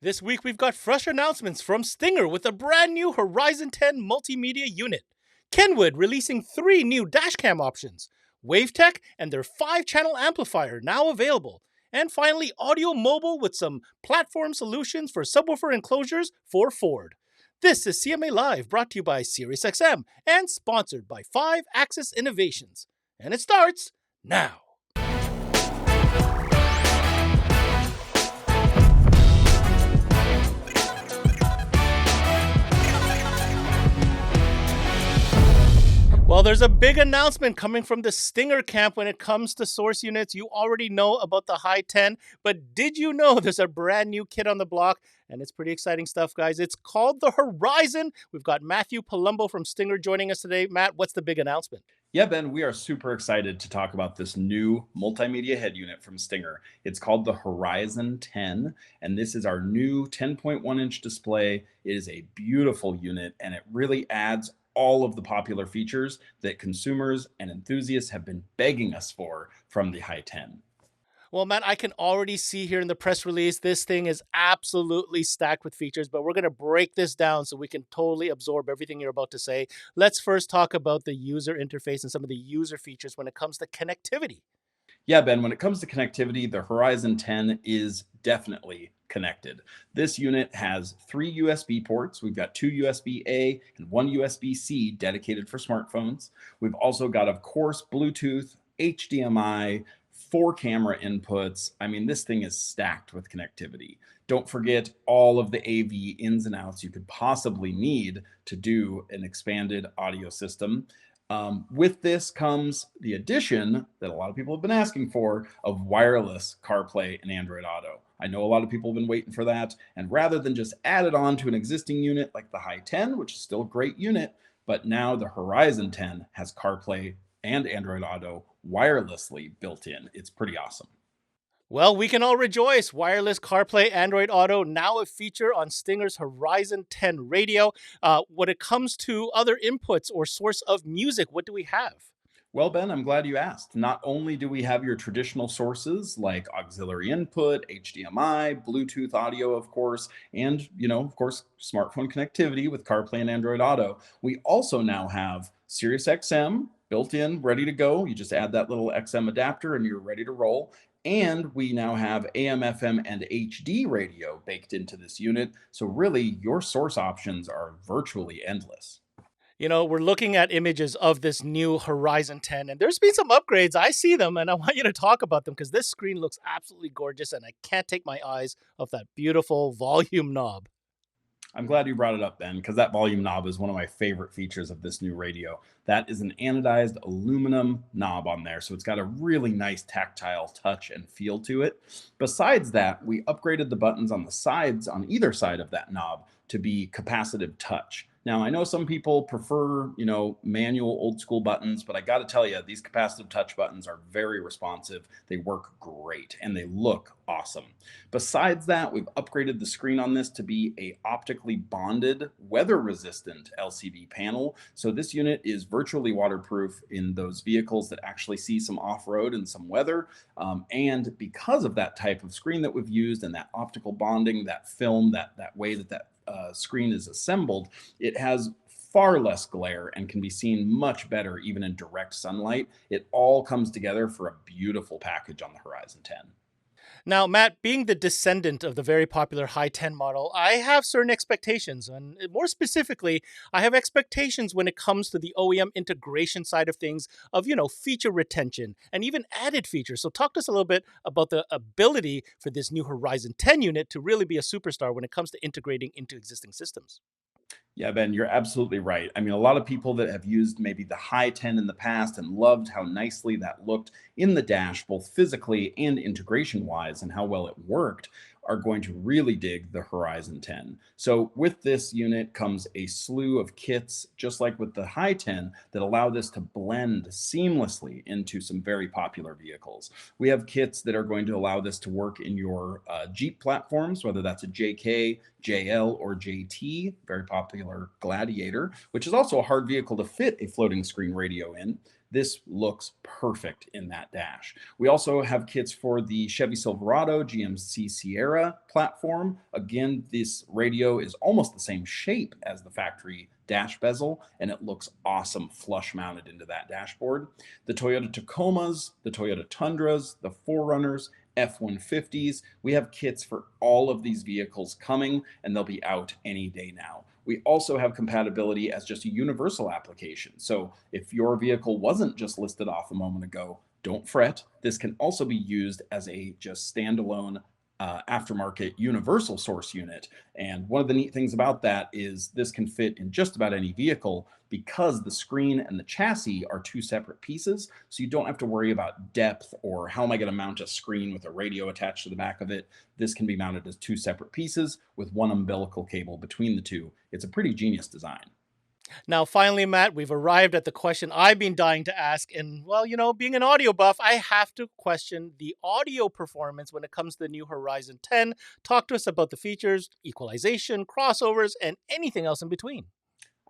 This week we've got fresh announcements from Stinger with a brand new Horizon 10 multimedia unit, KENWOOD releasing 3 new dashcam options, WAVTECH and their 5-channel amplifier now available, and finally AUDIOMOBILE with some platform solutions for subwoofer enclosures for Ford. This is CMA Live, brought to you by SiriusXM and sponsored by 5-Axis Innovations. And it starts now. Well, there's a big announcement coming from the Stinger camp when it comes to source units. You already know about the High 10, but did you know there's a brand new kit on the block? And it's pretty exciting stuff, guys. It's called the Horizon. We've got Matthew Palumbo from Stinger joining us today. Matt, what's the big announcement? Yeah, Ben, we are super excited to talk about this new multimedia head unit from Stinger. It's called the Horizon 10, and this is our new 10.1-inch display. It is a beautiful unit, and it really adds all of the popular features that consumers and enthusiasts have been begging us for from the High 10. Well, Matt, I can already see here in the press release, this thing is absolutely stacked with features, but we're going to break this down so we can totally absorb everything you're about to say. Let's first talk about the user interface and some of the user features when it comes to connectivity. Yeah, Ben, when it comes to connectivity, the Horizon 10 is definitely connected. This unit has 3 USB ports. We've got 2 USB-A and 1 USB-C dedicated for smartphones. We've also got, of course, Bluetooth, HDMI, 4 camera inputs. I mean, this thing is stacked with connectivity. Don't forget all of the AV ins and outs you could possibly need to do an expanded audio system. With this comes the addition that a lot of people have been asking for of wireless CarPlay and Android Auto. I know a lot of people have been waiting for that, and rather than just add it on to an existing unit like the High 10, which is still a great unit, but now the Horizon 10 has CarPlay and Android Auto wirelessly built in. It's pretty awesome. Well, we can all rejoice. Wireless CarPlay Android Auto now a feature on Stinger's Horizon 10 radio. When it comes to other inputs or source of music, what do we have? Well, Ben, I'm glad you asked. Not only do we have your traditional sources like auxiliary input, HDMI, Bluetooth audio, of course, and, of course, smartphone connectivity with CarPlay and Android Auto, we also now have SiriusXM built in, ready to go. You just add that little XM adapter and you're ready to roll. And we now have AM, FM, and HD radio baked into this unit. So really, your source options are virtually endless. We're looking at images of this new Horizon 10, and there's been some upgrades. I see them, and I want you to talk about them because this screen looks absolutely gorgeous, and I can't take my eyes off that beautiful volume knob. I'm glad you brought it up, Ben, because that volume knob is one of my favorite features of this new radio. That is an anodized aluminum knob on there, so it's got a really nice tactile touch and feel to it. Besides that, we upgraded the buttons on the sides, on either side of that knob, to be capacitive touch. Now, I know some people prefer, manual old school buttons, but I got to tell you, these capacitive touch buttons are very responsive. They work great and they look awesome. Besides that, we've upgraded the screen on this to be a optically bonded, weather resistant LCD panel. So this unit is virtually waterproof in those vehicles that actually see some off-road and some weather. And because of that type of screen that we've used and that optical bonding, that film, that way that screen is assembled, it has far less glare and can be seen much better even in direct sunlight. It all comes together for a beautiful package on the Horizon 10. Now, Matt, being the descendant of the very popular High 10 model, I have certain expectations. And more specifically, I have expectations when it comes to the OEM integration side of things, of, feature retention and even added features. So talk to us a little bit about the ability for this new Horizon 10 unit to really be a superstar when it comes to integrating into existing systems. Yeah, Ben, you're absolutely right. I mean, a lot of people that have used maybe the High 10 in the past and loved how nicely that looked in the dash, both physically and integration wise, and how well it worked, are going to really dig the Horizon 10. So with this unit comes a slew of kits, just like with the High 10, that allow this to blend seamlessly into some very popular vehicles. We have kits that are going to allow this to work in your Jeep platforms, whether that's a JK, JL, or JT, very popular Gladiator, which is also a hard vehicle to fit a floating screen radio in. This looks perfect in that dash. We also have kits for the Chevy Silverado GMC Sierra platform. Again, this radio is almost the same shape as the factory dash bezel, and it looks awesome flush mounted into that dashboard. The Toyota Tacomas, the Toyota Tundras, the 4Runners, F-150s. We have kits for all of these vehicles coming, and they'll be out any day now. We also have compatibility as just a universal application. So if your vehicle wasn't just listed off a moment ago, don't fret. This can also be used as a just standalone aftermarket universal source unit. And one of the neat things about that is this can fit in just about any vehicle because the screen and the chassis are two separate pieces. So you don't have to worry about depth or how am I going to mount a screen with a radio attached to the back of it. This can be mounted as two separate pieces with one umbilical cable between the two. It's a pretty genius design. Now, finally, Matt, we've arrived at the question I've been dying to ask. And, well, being an audio buff, I have to question the audio performance when it comes to the new Horizon 10. Talk to us about the features, equalization, crossovers, and anything else in between.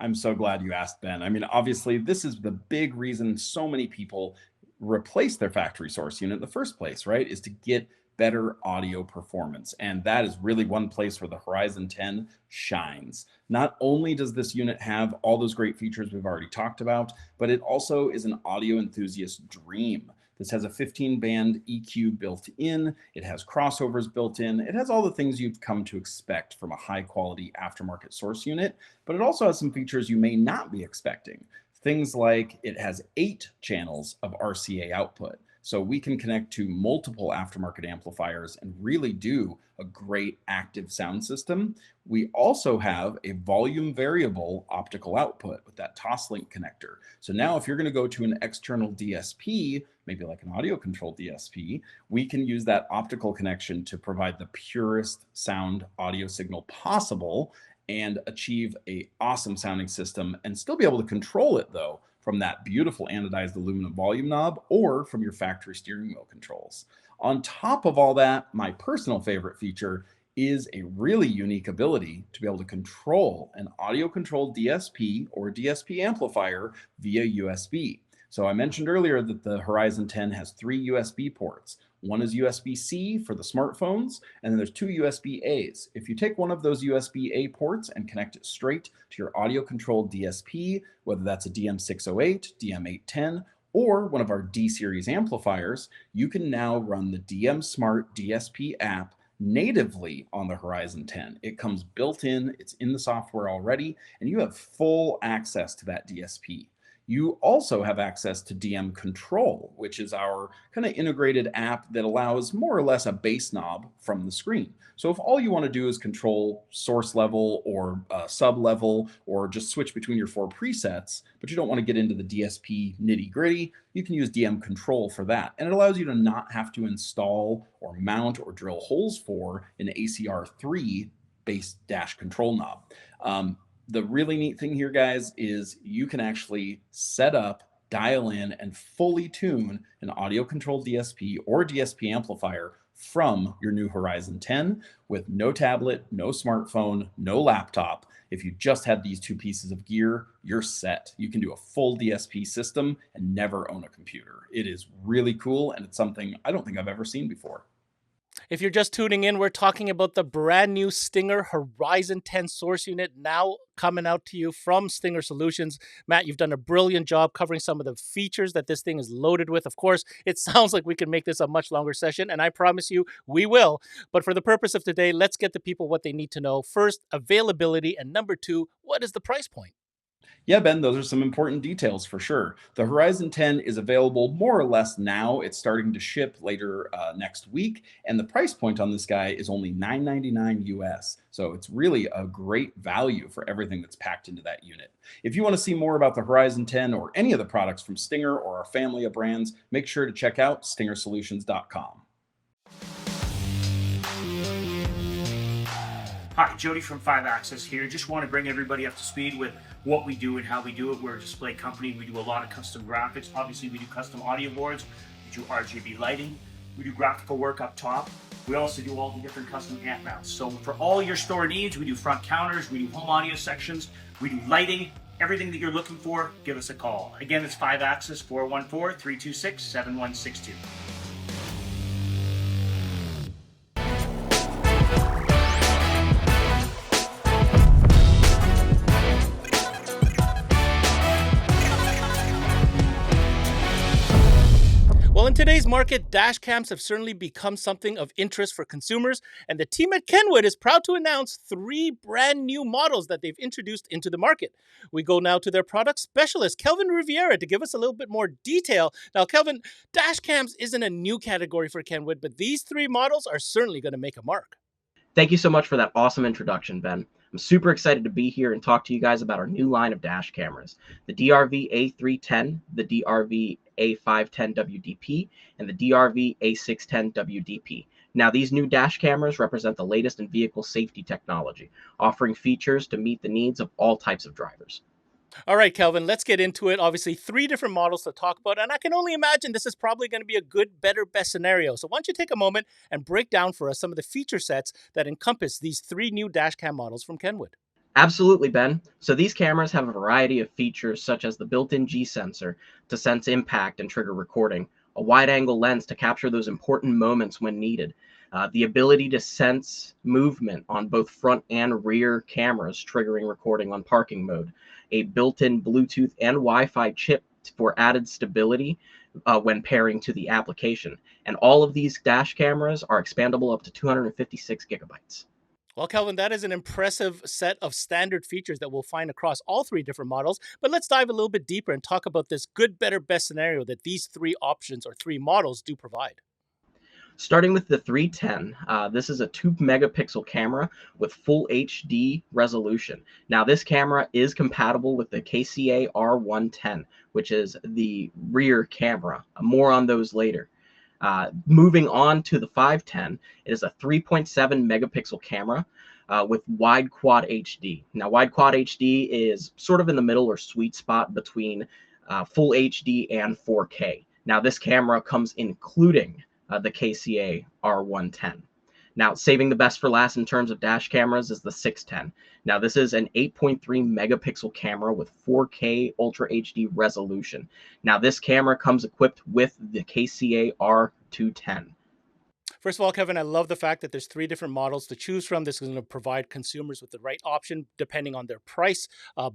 I'm so glad you asked, Ben. I mean, obviously, this is the big reason so many people replace their factory source unit in the first place, right? Is to get better audio performance. And that is really one place where the Horizon 10 shines. Not only does this unit have all those great features we've already talked about, but it also is an audio enthusiast dream. This has a 15-band EQ built in. It has crossovers built in. It has all the things you've come to expect from a high-quality aftermarket source unit, but it also has some features you may not be expecting. Things like it has 8 channels of RCA output. So we can connect to multiple aftermarket amplifiers and really do a great active sound system. We also have a volume variable optical output with that Toslink connector. So now if you're going to go to an external DSP, maybe like an audio controlled DSP, we can use that optical connection to provide the purest sound audio signal possible and achieve an awesome sounding system and still be able to control it though from that beautiful anodized aluminum volume knob or from your factory steering wheel controls. On top of all that, my personal favorite feature is a really unique ability to be able to control an audio controlled DSP or DSP amplifier via USB. So I mentioned earlier that the Horizon 10 has 3 USB ports. One is USB-C for the smartphones, and then there's 2 USB-As. If you take one of those USB-A ports and connect it straight to your audio-controlled DSP, whether that's a DM608, DM810, or one of our D-series amplifiers, you can now run the DM Smart DSP app natively on the Horizon 10. It comes built in, it's in the software already, and you have full access to that DSP. You also have access to DM Control, which is our kind of integrated app that allows more or less a bass knob from the screen. So if all you want to do is control source level or sub level or just switch between your 4 presets, but you don't want to get into the DSP nitty gritty, you can use DM Control for that. And it allows you to not have to install or mount or drill holes for an ACR3 bass dash control knob. The really neat thing here, guys, is you can actually set up, dial in, and fully tune an audio-controlled DSP or DSP amplifier from your new Horizon 10 with no tablet, no smartphone, no laptop. If you just had these 2 pieces of gear, you're set. You can do a full DSP system and never own a computer. It is really cool, and it's something I don't think I've ever seen before. If you're just tuning in, we're talking about the brand new Stinger Horizon 10 source unit now coming out to you from Stinger Solutions. Matt, you've done a brilliant job covering some of the features that this thing is loaded with. Of course, it sounds like we can make this a much longer session, and I promise you we will. But for the purpose of today, let's get the people what they need to know. First, availability, and number 2, what is the price point? Yeah, Ben, those are some important details for sure. The Horizon 10 is available more or less now. It's starting to ship later next week, and the price point on this guy is only $9.99 US. So it's really a great value for everything that's packed into that unit. If you want to see more about the Horizon 10 or any of the products from Stinger or our family of brands, make sure to check out stingersolutions.com. Hi, Jody from 5 Axis here. Just want to bring everybody up to speed with what we do and how we do it. We're a display company. We do a lot of custom graphics. Obviously, we do custom audio boards. We do RGB lighting. We do graphical work up top. We also do all the different custom amp mounts. So for all your store needs, we do front counters, we do home audio sections, we do lighting, Everything that you're looking for, give us a call. Again, it's 5-axis 414-326-7162. Well, in today's market, dash cams have certainly become something of interest for consumers, and the team at Kenwood is proud to announce 3 brand new models that they've introduced into the market. We go now to their product specialist, Kelvin Riviera, to give us a little bit more detail. Now, Kelvin, dash cams isn't a new category for Kenwood, but these 3 models are certainly going to make a mark. Thank you so much for that awesome introduction, Ben. I'm super excited to be here and talk to you guys about our new line of dash cameras, the DRV A310, the DRV A510 WDP, and the DRV A610 WDP. Now, these new dash cameras represent the latest in vehicle safety technology, offering features to meet the needs of all types of drivers. All right, Kelvin, let's get into it. Obviously, 3 different models to talk about, and I can only imagine this is probably going to be a good, better, best scenario. So why don't you take a moment and break down for us some of the feature sets that encompass these 3 new dashcam models from Kenwood? Absolutely, Ben. So these cameras have a variety of features such as the built-in G sensor to sense impact and trigger recording, a wide-angle lens to capture those important moments when needed, the ability to sense movement on both front and rear cameras, triggering recording on parking mode, a built-in Bluetooth and Wi-Fi chip for added stability when pairing to the application. And all of these dash cameras are expandable up to 256 gigabytes. Well, Kelvin, that is an impressive set of standard features that we'll find across all 3 different models. But let's dive a little bit deeper and talk about this good, better, best scenario that these 3 options or 3 models do provide. Starting with the 310, this is a 2-megapixel camera with full HD resolution. Now, this camera is compatible with the KCA R110, which is the rear camera. More on those later. Moving on to the 510, it is a 3.7 megapixel camera with wide quad HD. Now, wide quad HD is sort of in the middle or sweet spot between full HD and 4K. Now, this camera comes including the KCA R110. Now, saving the best for last in terms of dash cameras is the 610. Now, this is an 8.3 megapixel camera with 4K Ultra HD resolution. Now, this camera comes equipped with the KCA R210. First of all, Kevin, I love the fact that there's 3 different models to choose from. This is going to provide consumers with the right option depending on their price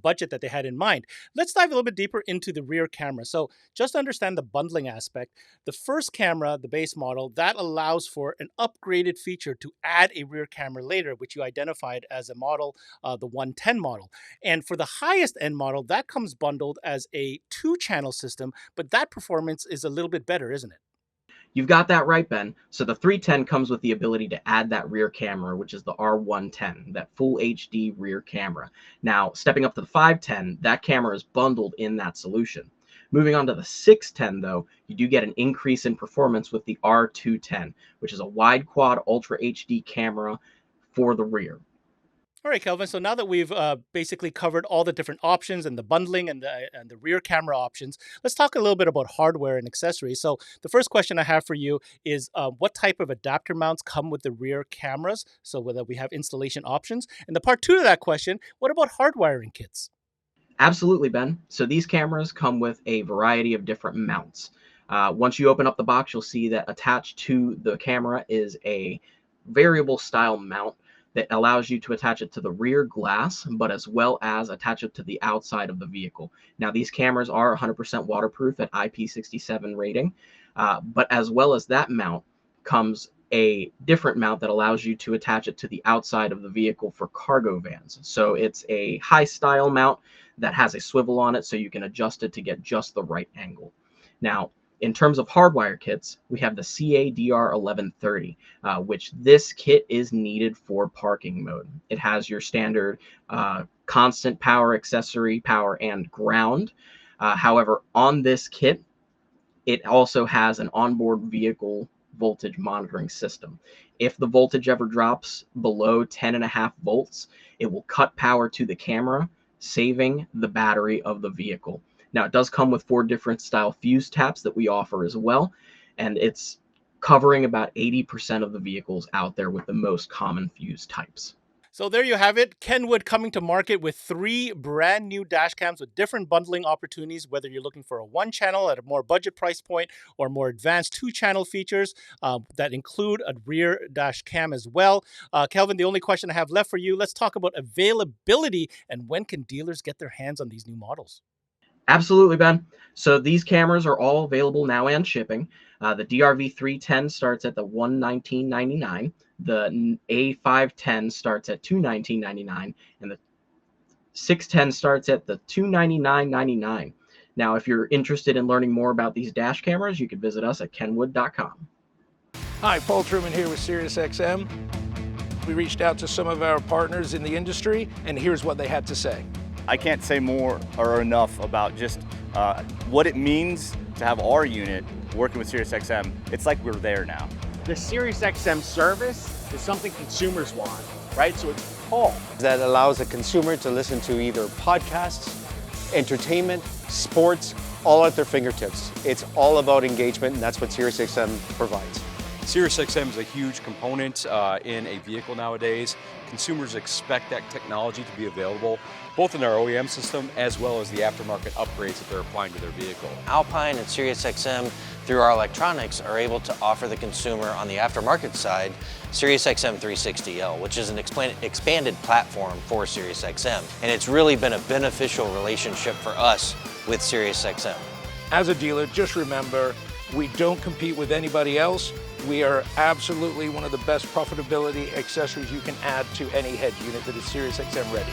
budget that they had in mind. Let's dive a little bit deeper into the rear camera. So just to understand the bundling aspect, the first camera, the base model, that allows for an upgraded feature to add a rear camera later, which you identified as a model, the 110 model. And for the highest end model, that comes bundled as a 2-channel system, but that performance is a little bit better, isn't it? You've got that right, Ben. So the 310 comes with the ability to add that rear camera, which is the R110, that full HD rear camera. Now, stepping up to the 510, that camera is bundled in that solution. Moving on to the 610, though, you do get an increase in performance with the R210, which is a wide quad Ultra HD camera for the rear. All right, Kelvin. So now that we've basically covered all the different options and the bundling and the rear camera options, let's talk a little bit about hardware and accessories. So the first question I have for you is what type of adapter mounts come with the rear cameras so whether we have installation options? And the part 2 of that question, what about hardwiring kits? Absolutely, Ben. So these cameras come with a variety of different mounts. Once you open up the box, you'll see that attached to the camera is a variable style mount that allows you to attach it to the rear glass, but as well as attach it to the outside of the vehicle. Now, these cameras are 100% waterproof at IP67 rating, but as well as that mount comes a different mount that allows you to attach it to the outside of the vehicle for cargo vans. So it's a high style mount that has a swivel on it so you can adjust it to get just the right angle. Now, in terms of hardwire kits, we have the CADR1130, which this kit is needed for parking mode. It has your standard constant power, accessory power, and ground. However, on this kit, it also has an onboard vehicle voltage monitoring system. If the voltage ever drops below 10.5 volts, it will cut power to the camera, saving the battery of the vehicle. Now, it does come with 4 different style fuse taps that we offer as well, and it's covering about 80% of the vehicles out there with the most common fuse types. So there you have it. Kenwood coming to market with 3 brand new dash cams with different bundling opportunities, whether you're looking for a 1-channel at a more budget price point or more advanced 2-channel features that include a rear dash cam as well. Kelvin, the only question I have left for you, let's talk about availability and when can dealers get their hands on these new models? Absolutely, Ben. So these cameras are all available now and shipping. The DRV310 starts at the $119.99. The A510 starts at $219.99, and the 610 starts at the $299.99. Now, if you're interested in learning more about these dash cameras, you can visit us at kenwood.com. Hi, Paul Truman here with SiriusXM. We reached out to some of our partners in the industry, and here's what they had to say. I can't say more or enough about just what it means to have our unit working with SiriusXM. It's like we're there now. The SiriusXM service is something consumers want, right? So it's Paul. That allows a consumer to listen to either podcasts, entertainment, sports, all at their fingertips. It's all about engagement, and that's what SiriusXM provides. SiriusXM is a huge component in a vehicle nowadays. Consumers expect that technology to be available both in our OEM system as well as the aftermarket upgrades that they're applying to their vehicle. Alpine and SiriusXM, through our electronics, are able to offer the consumer on the aftermarket side SiriusXM 360L, which is an expanded platform for SiriusXM. And it's really been a beneficial relationship for us with SiriusXM. As a dealer, just remember, we don't compete with anybody else. We are absolutely one of the best profitability accessories you can add to any head unit that is SiriusXM ready.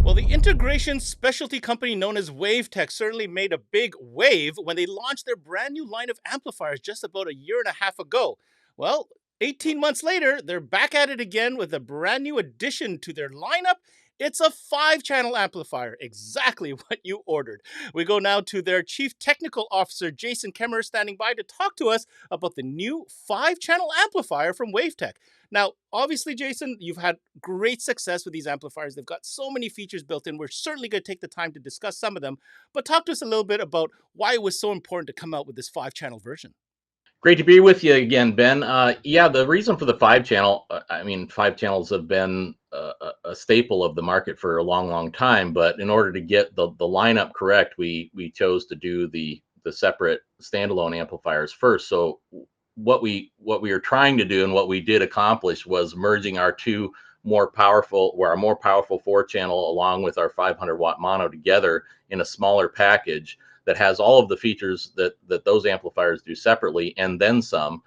Well, the integration specialty company known as WAVTECH certainly made a big wave when they launched their brand new line of amplifiers just about a year and a half ago. Well, 18 months later, they're back at it again with a brand new addition to their lineup. It's a 5-channel amplifier, exactly what you ordered. We go now to their Chief Technical Officer, Jason Kemmerer, standing by to talk to us about the new 5-channel amplifier from WAVTECH. Now, obviously, Jason, you've had great success with these amplifiers. They've got so many features built in. We're certainly going to take the time to discuss some of them, but talk to us a little bit about why it was so important to come out with this 5-channel version. Great to be with you again, Ben. Yeah, the reason for the 5-channel, I mean, 5 channels have been a staple of the market for a long, long time. But in order to get the lineup correct, we chose to do the separate standalone amplifiers first. So what we are trying to do and what we did accomplish was merging our more powerful 4-channel along with our 500-watt mono together in a smaller package that has all of the features that those amplifiers do separately, and then some,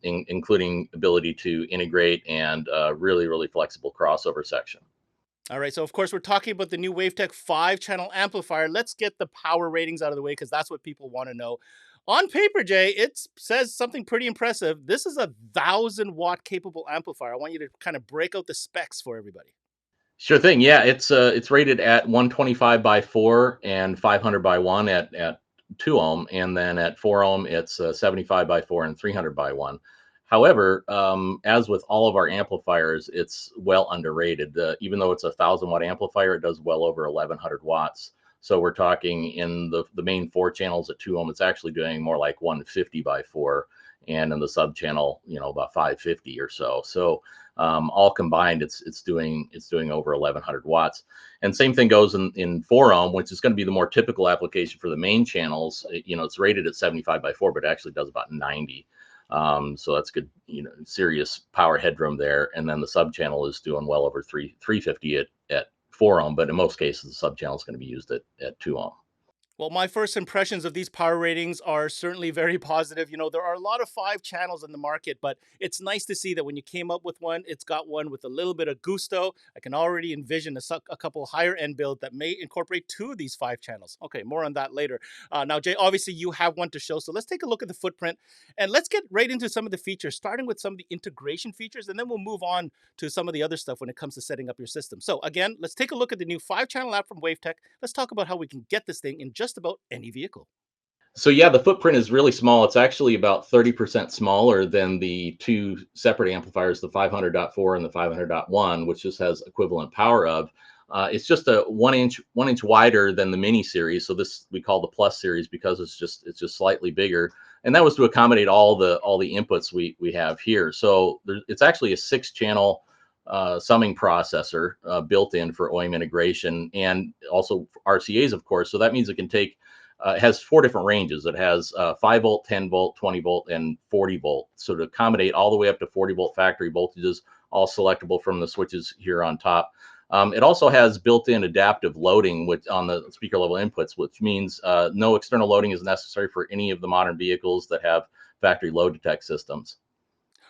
including ability to integrate and really, really flexible crossover section. All right, so of course we're talking about the new WAVTECH 5-channel amplifier. Let's get the power ratings out of the way because that's what people want to know. On paper, Jay, it says something pretty impressive. This is a 1,000-watt capable amplifier. I want you to kind of break out the specs for everybody. Sure thing. Yeah, it's rated at 125 by 4 and 500 by 1 at 2 ohm, and then at 4 ohm it's 75 by 4 and 300 by 1. However, as with all of our amplifiers, it's well underrated. Even though it's a 1,000-watt amplifier, it does well over 1,100 watts. So we're talking in the main 4 channels at 2 ohm, it's actually doing more like 150 by 4, and in the sub channel, about 550 or so. So all combined, it's doing over 1,100 watts. And same thing goes in 4 ohm, which is going to be the more typical application for the main channels. It's rated at 75 by 4, but it actually does about 90. So that's good, serious power headroom there. And then the sub channel is doing well over 350 at 4 ohm, but in most cases the sub channel is going to be used at 2 ohm. Well, my first impressions of these power ratings are certainly very positive. There are a lot of 5 channels in the market, but it's nice to see that when you came up with one, it's got one with a little bit of gusto. I can already envision a couple higher end builds that may incorporate 2 of these 5 channels. Okay, more on that later. Now, Jay, obviously you have one to show, so let's take a look at the footprint and let's get right into some of the features, starting with some of the integration features, and then we'll move on to some of the other stuff when it comes to setting up your system. So again, let's take a look at the new 5-channel app from WAVTECH. Let's talk about how we can get this thing in just about any vehicle. So yeah, the footprint is really small. It's actually about 30% smaller than the 2 separate amplifiers, the 500.4 and the 500.1, which just has equivalent power of. It's just a 1 inch wider than the mini series. So this we call the plus series because it's just slightly bigger. And that was to accommodate all the inputs we have here. So it's actually a 6-channel summing processor built in for OEM integration, and also RCA's, of course. So that means it can take it has 4 different ranges. It has 5 volt, 10 volt, 20 volt, and 40 volt. So to accommodate all the way up to 40 volt factory voltages, all selectable from the switches here on top. It also has built-in adaptive loading on the speaker level inputs, which means no external loading is necessary for any of the modern vehicles that have factory load detect systems.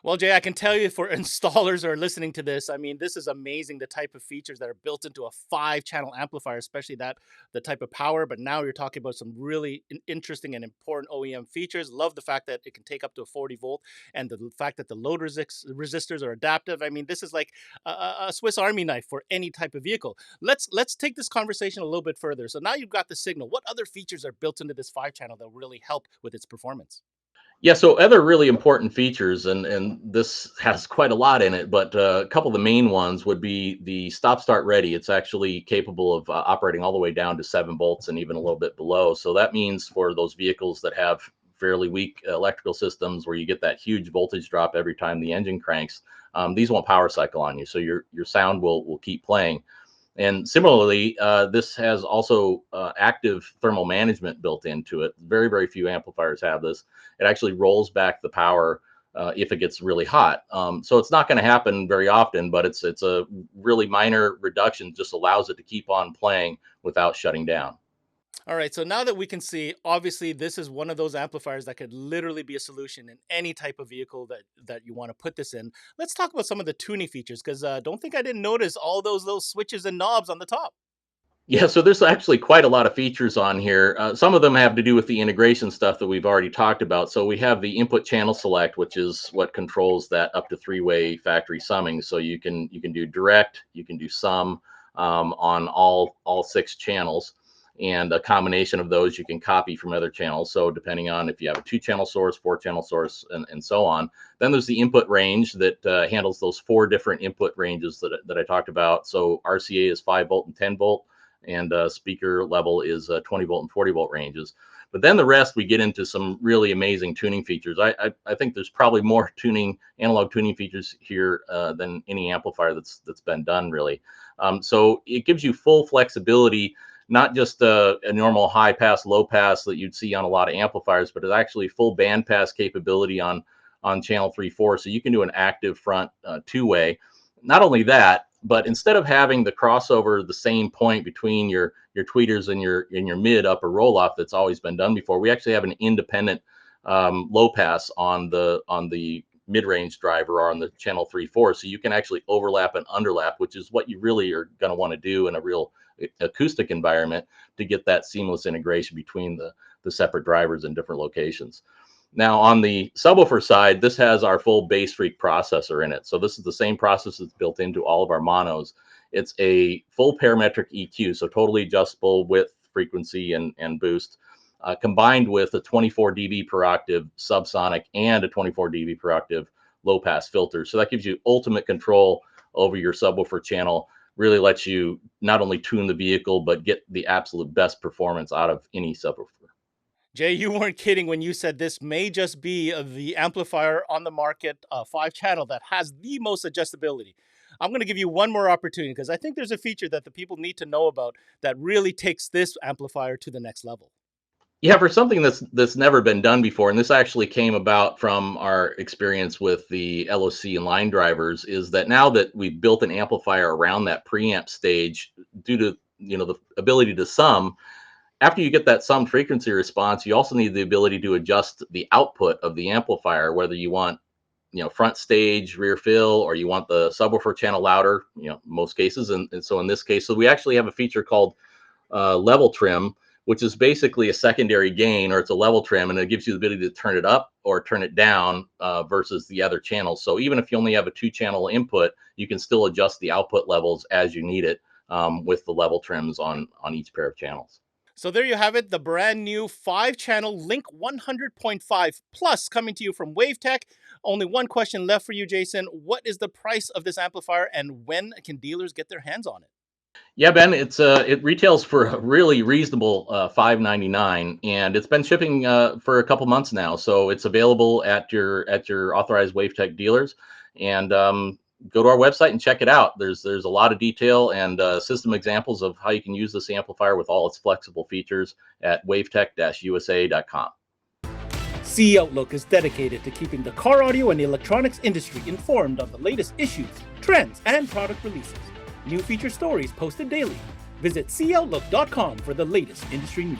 Well, Jay, I can tell you for installers who are listening to this, I mean, this is amazing, the type of features that are built into a 5-channel amplifier, especially the type of power. But now you're talking about some really interesting and important OEM features. Love the fact that it can take up to a 40 volt, and the fact that the load resistors are adaptive. I mean, this is like a Swiss Army knife for any type of vehicle. Let's take this conversation a little bit further. So now you've got the signal. What other features are built into this 5-channel that really help with its performance? Yeah, so other really important features, and this has quite a lot in it, but a couple of the main ones would be the stop start ready. It's actually capable of operating all the way down to 7 volts and even a little bit below. So that means for those vehicles that have fairly weak electrical systems where you get that huge voltage drop every time the engine cranks, these won't power cycle on you. So your sound will keep playing. And similarly, this has also active thermal management built into it. Very, very few amplifiers have this. It actually rolls back the power if it gets really hot. So it's not going to happen very often, but it's a really minor reduction, just allows it to keep on playing without shutting down. All right, so now that we can see, obviously this is one of those amplifiers that could literally be a solution in any type of vehicle that you want to put this in. Let's talk about some of the tuning features, because don't think I didn't notice all those little switches and knobs on the top. Yeah, so there's actually quite a lot of features on here. Some of them have to do with the integration stuff that we've already talked about. So we have the input channel select, which is what controls that up to 3-way factory summing. So you can do direct, you can do sum on all 6 channels, and a combination of those you can copy from other channels. So depending on if you have a 2-channel source, 4-channel source, and so on. Then there's the input range that handles those 4 different input ranges that I talked about. So RCA is 5 volt and 10 volt. And speaker level is 20 volt and 40 volt ranges. But then the rest, we get into some really amazing tuning features. I think there's probably more analog tuning features here than any amplifier that's been done, really. So it gives you full flexibility, not just a normal high pass, low pass that you'd see on a lot of amplifiers, but it's actually full band pass capability on channel 3/4. So you can do an active front 2-way. Not only that, but instead of having the crossover the same point between your tweeters and your mid upper roll off that's always been done before, we actually have an independent low pass on the mid range driver or on the channel 3/4. So you can actually overlap and underlap, which is what you really are going to want to do in a real acoustic environment to get that seamless integration between the separate drivers in different locations. Now, on the subwoofer side, this has our full bass freak processor in it. So this is the same process that's built into all of our monos. It's a full parametric EQ, so totally adjustable width, frequency, and boost, combined with a 24 dB per octave subsonic and a 24 dB per octave low pass filter. So that gives you ultimate control over your subwoofer channel. Really lets you not only tune the vehicle, but get the absolute best performance out of any subwoofer. Jay, you weren't kidding when you said this may just be the amplifier on the market, 5-channel, that has the most adjustability. I'm going to give you one more opportunity because I think there's a feature that the people need to know about that really takes this amplifier to the next level. Yeah, for something that's never been done before, and this actually came about from our experience with the LOC and line drivers, is that now that we've built an amplifier around that preamp stage, due to the ability to sum, after you get that sum frequency response, you also need the ability to adjust the output of the amplifier, whether you want front stage, rear fill, or you want the subwoofer channel louder, most cases. And so in this case, so we actually have a feature called level trim, which is basically a secondary gain, or it's a level trim, and it gives you the ability to turn it up or turn it down versus the other channels. So even if you only have a 2-channel input, you can still adjust the output levels as you need it with the level trims on each pair of channels. So there you have it, the brand new 5-channel Link 100.5 Plus coming to you from WAVTECH. Only one question left for you, Jason. What is the price of this amplifier, and when can dealers get their hands on it? Yeah, Ben, it retails for a really reasonable $5.99, and it's been shipping for a couple months now. So it's available at your authorized WaveTech dealers, and go to our website and check it out. There's a lot of detail and system examples of how you can use this amplifier with all its flexible features at wavetech-usa.com. CE Outlook is dedicated to keeping the car audio and electronics industry informed on the latest issues, trends, and product releases. New feature stories posted daily. Visit ceoutlook.com for the latest industry news.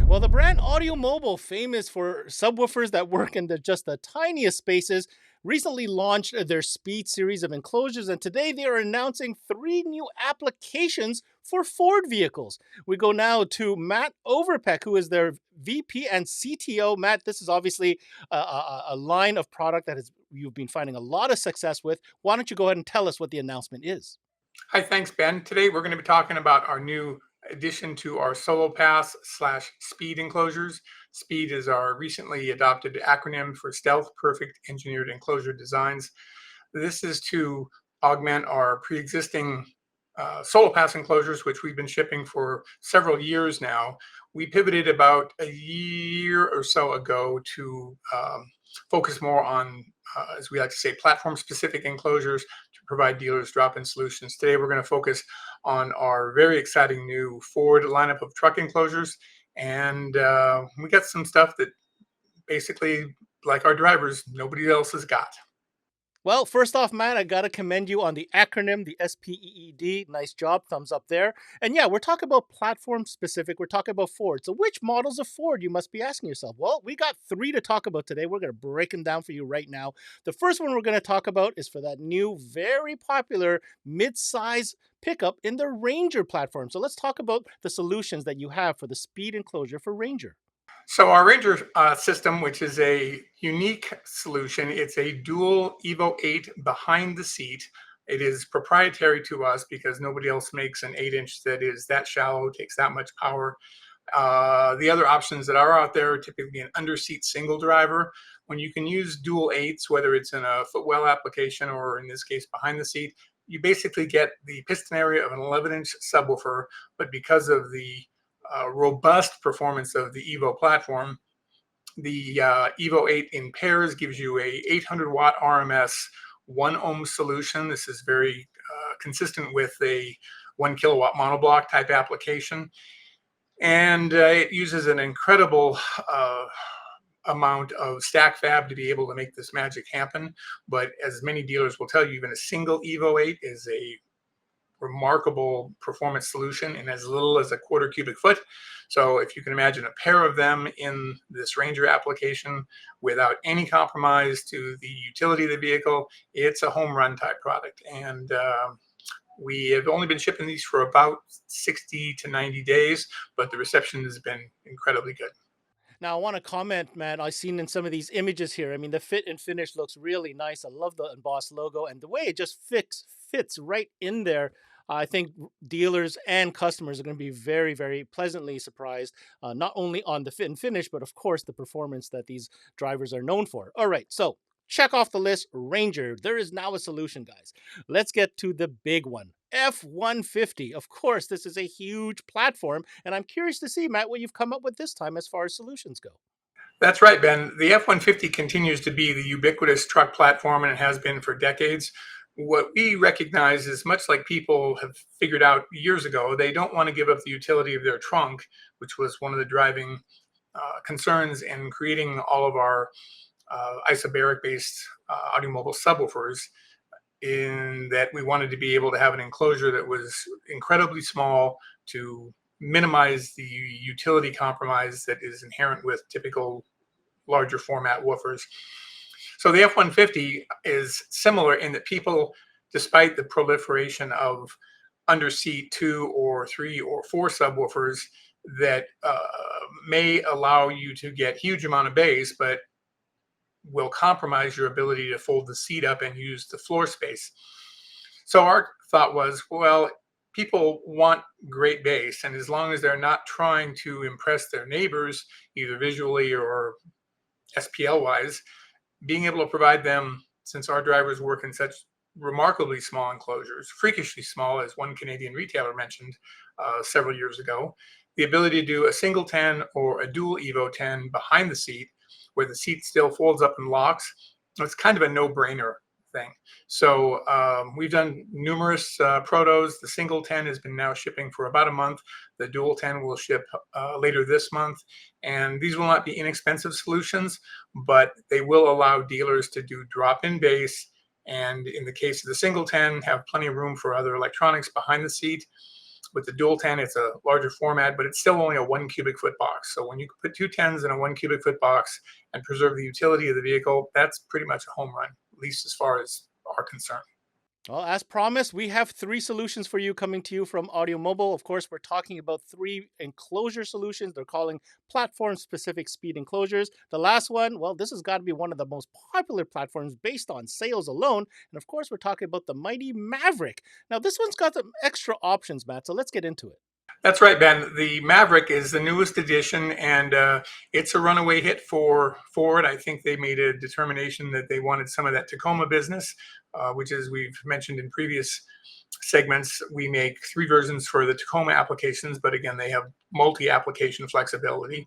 Well, the brand AUDIOMOBILE, famous for subwoofers that work in just the tiniest spaces, recently launched their Speed series of enclosures, and today they are announcing 3 new applications for Ford vehicles. We go now to Matt Overpeck, who is their VP and CTO. Matt, this is obviously a line of product that you've been finding a lot of success with. Why don't you go ahead and tell us what the announcement is? Hi, thanks, Ben. Today we're going to be talking about our new addition to our Solo Pass / Speed enclosures. Speed is our recently adopted acronym for Stealth Perfect Engineered Enclosure Designs. This is to augment our pre-existing Solo Pass enclosures, which we've been shipping for several years now. We pivoted about a year or so ago to focus more on, as we like to say, platform-specific enclosures to provide dealers drop-in solutions. Today, we're going to focus on our very exciting new Ford lineup of truck enclosures. And we got some stuff that basically, like our drivers, nobody else has got. Well, first off, Matt, I gotta commend you on the acronym, the SPEED. Nice job, thumbs up there. And yeah, we're talking about platform specific. We're talking about Ford. So which models of Ford, you must be asking yourself? Well, we got 3 to talk about today. We're gonna break them down for you right now. The first one we're gonna talk about is for that new, very popular mid-size pickup in the Ranger platform. So let's talk about the solutions that you have for the Speed enclosure for Ranger. So our Ranger system, which is a unique solution, it's a dual Evo 8 behind the seat. It is proprietary to us because nobody else makes an 8-inch that is that shallow, takes that much power. The other options that are out there are typically an under-seat single driver. When you can use dual 8s, whether it's in a footwell application or in this case behind the seat, you basically get the piston area of an 11-inch subwoofer, but because of the robust performance of the Evo platform, the Evo 8 in pairs gives you a 800 watt RMS 1 ohm solution. This is very consistent with a 1 kilowatt monoblock type application. And it uses an incredible amount of stack fab to be able to make this magic happen. But as many dealers will tell you, even a single Evo 8 is a remarkable performance solution in as little as a quarter cubic foot. So if you can imagine a pair of them in this Ranger application without any compromise to the utility of the vehicle, it's a home run type product. And we have only been shipping these for about 60 to 90 days, but the reception has been incredibly good. Now, I want to comment, man. I've seen in some of these images here. I mean, the fit and finish looks really nice. I love the embossed logo and the way it just fits right in there. I think dealers and customers are going to be very, very pleasantly surprised, not only on the fit and finish, but of course the performance that these drivers are known for. All right, so check off the list, Ranger. There is now a solution, guys. Let's get to the big one. F-150. Of course, this is a huge platform, and I'm curious to see, Matt, what you've come up with this time as far as solutions go. That's right, Ben. The F-150 continues to be the ubiquitous truck platform, and it has been for decades. What we recognize is, much like people have figured out years ago, they don't want to give up the utility of their trunk, which was one of the driving concerns in creating all of our isobaric-based AUDIOMOBILE subwoofers, in that we wanted to be able to have an enclosure that was incredibly small to minimize the utility compromise that is inherent with typical larger format woofers. So the F-150 is similar in that people, despite the proliferation of under-seat 2 or 3 or 4 subwoofers that may allow you to get huge amount of bass, but will compromise your ability to fold the seat up and use the floor space. So our thought was, well, people want great bass, and as long as they're not trying to impress their neighbors, either visually or SPL wise, being able to provide them, since our drivers work in such remarkably small enclosures, freakishly small, as one Canadian retailer mentioned several years ago, the ability to do a single 10 or a dual Evo 10 behind the seat, where the seat still folds up and locks, it's kind of a no-brainer thing. So we've done numerous protos. The single 10 has been now shipping for about a month. The dual 10 will ship later this month. And these will not be inexpensive solutions, but they will allow dealers to do drop-in bass. And in the case of the single 10, have plenty of room for other electronics behind the seat. With the dual 10, it's a larger format, but it's still only a 1 cubic foot box. So when you put 2 10s in a 1 cubic foot box and preserve the utility of the vehicle, that's pretty much a home run, at least as far as are concerned. Well, as promised, we have 3 solutions for you coming to you from AudioMobile. Of course, we're talking about 3 enclosure solutions. They're calling platform-specific speed enclosures. The last one, well, this has got to be one of the most popular platforms based on sales alone. And of course, we're talking about the mighty Maverick. Now, this one's got some extra options, Matt, so let's get into it. That's right, Ben. The Maverick is the newest edition, and it's a runaway hit for Ford. I think they made a determination that they wanted some of that Tacoma business, which, as we've mentioned in previous segments, we make 3 versions for the Tacoma applications, but again, they have multi-application flexibility.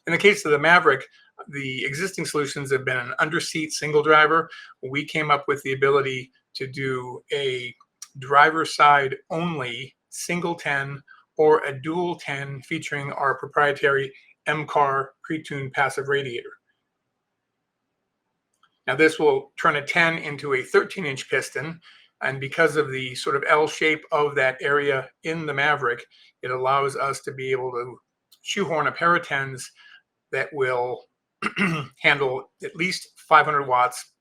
In the case of the Maverick, the existing solutions have been an under-seat single driver. We came up with the ability to do a driver side only single 10 or a dual 10 featuring our proprietary M-Car pre-tuned passive radiator. Now this will turn a 10 into a 13-inch piston, and because of the sort of L shape of that area in the Maverick, it allows us to be able to shoehorn a pair of 10s that will handle at least 500 watts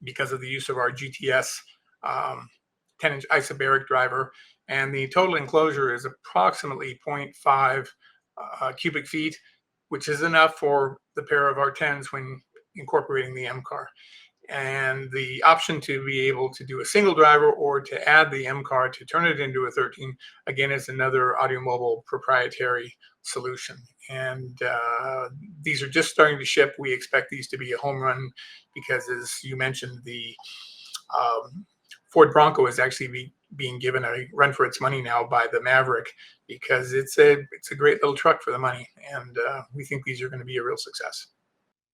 because of the use of our GTS 10-inch isobaric driver. And the total enclosure is approximately 0.5 cubic feet, which is enough for the pair of our 10s when incorporating the M-Car. And the option to be able to do a single driver or to add the M-Car to turn it into a 13, again, is another AudioMobile proprietary solution. And these are just starting to ship. We expect these to be a home run because, as you mentioned, the Ford Bronco is actually being given a run for its money now by the Maverick because it's a great little truck for the money, and we think these are going to be a real success.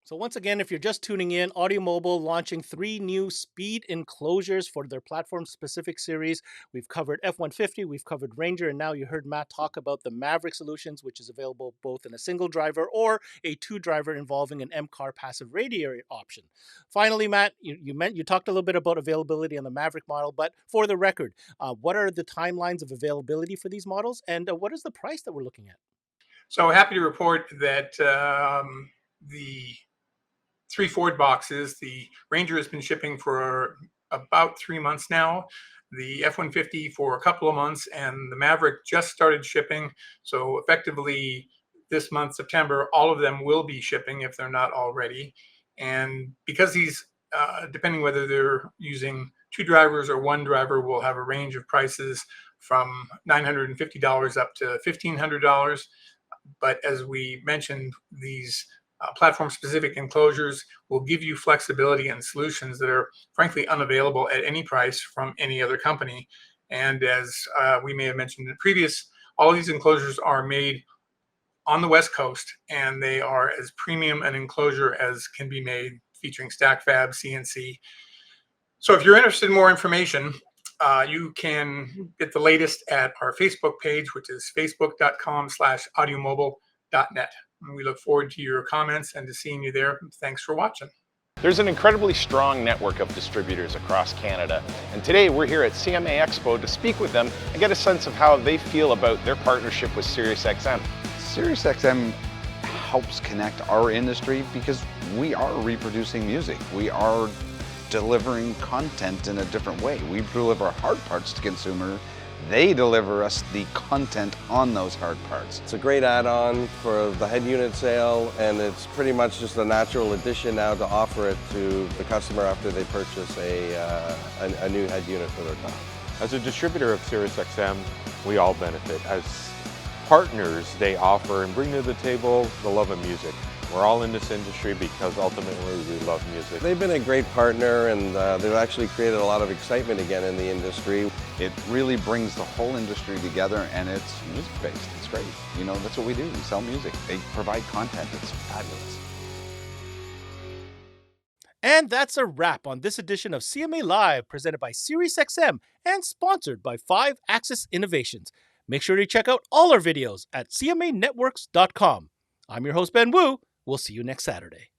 So once again, if you're just tuning in, AudioMobile launching 3 new speed enclosures for their platform-specific series. We've covered F-150, we've covered Ranger, and now you heard Matt talk about the Maverick solutions, which is available both in a single driver or a 2-driver involving an M-Car passive radiator option. Finally, Matt, you talked a little bit about availability on the Maverick model, but for the record, what are the timelines of availability for these models, and what is the price that we're looking at? So happy to report that the 3 Ford boxes, the Ranger has been shipping for about 3 months now, the F-150 for a couple of months, and the Maverick just started shipping. So effectively this month, September, all of them will be shipping if they're not already. And because these, depending whether they're using 2 drivers or 1 driver, will have a range of prices from $950 up to $1,500. But as we mentioned, these platform-specific enclosures will give you flexibility and solutions that are frankly unavailable at any price from any other company. And as we may have mentioned in previous, all these enclosures are made on the West Coast, and they are as premium an enclosure as can be made, featuring stack fab, CNC. So if you're interested in more information, you can get the latest at our Facebook page, which is facebook.com/audiomobile.net. And we look forward to your comments and to seeing you there. Thanks for watching. There's an incredibly strong network of distributors across Canada, and today we're here at CMA Expo to speak with them and get a sense of how they feel about their partnership with SiriusXM. SiriusXM helps connect our industry because we are reproducing music. We are delivering content in a different way. We deliver hard parts to consumer. They deliver us the content on those hard parts. It's a great add-on for the head unit sale, and it's pretty much just a natural addition now to offer it to the customer after they purchase a new head unit for their car. As a distributor of SiriusXM, we all benefit. As partners, they offer and bring to the table the love of music. We're all in this industry because ultimately we love music. They've been a great partner, and they've actually created a lot of excitement again in the industry. It really brings the whole industry together, and it's music-based. It's great. You know, that's what we do. We sell music. They provide content. It's fabulous. And that's a wrap on this edition of CMA Live, presented by SiriusXM and sponsored by 5-Axis Innovations. Make sure to check out all our videos at cmanetworks.com. I'm your host, Ben Wu. We'll see you next Saturday.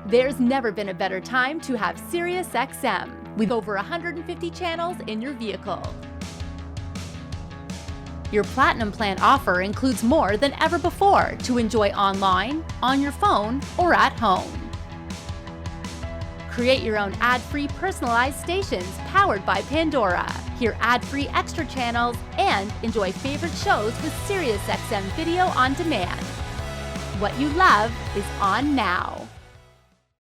There's never been a better time to have SiriusXM, with over 150 channels in your vehicle. Your Platinum Plan offer includes more than ever before to enjoy online, on your phone, or at home. Create your own ad-free personalized stations powered by Pandora. Hear ad-free extra channels and enjoy favorite shows with SiriusXM Video on Demand. What you love is on now.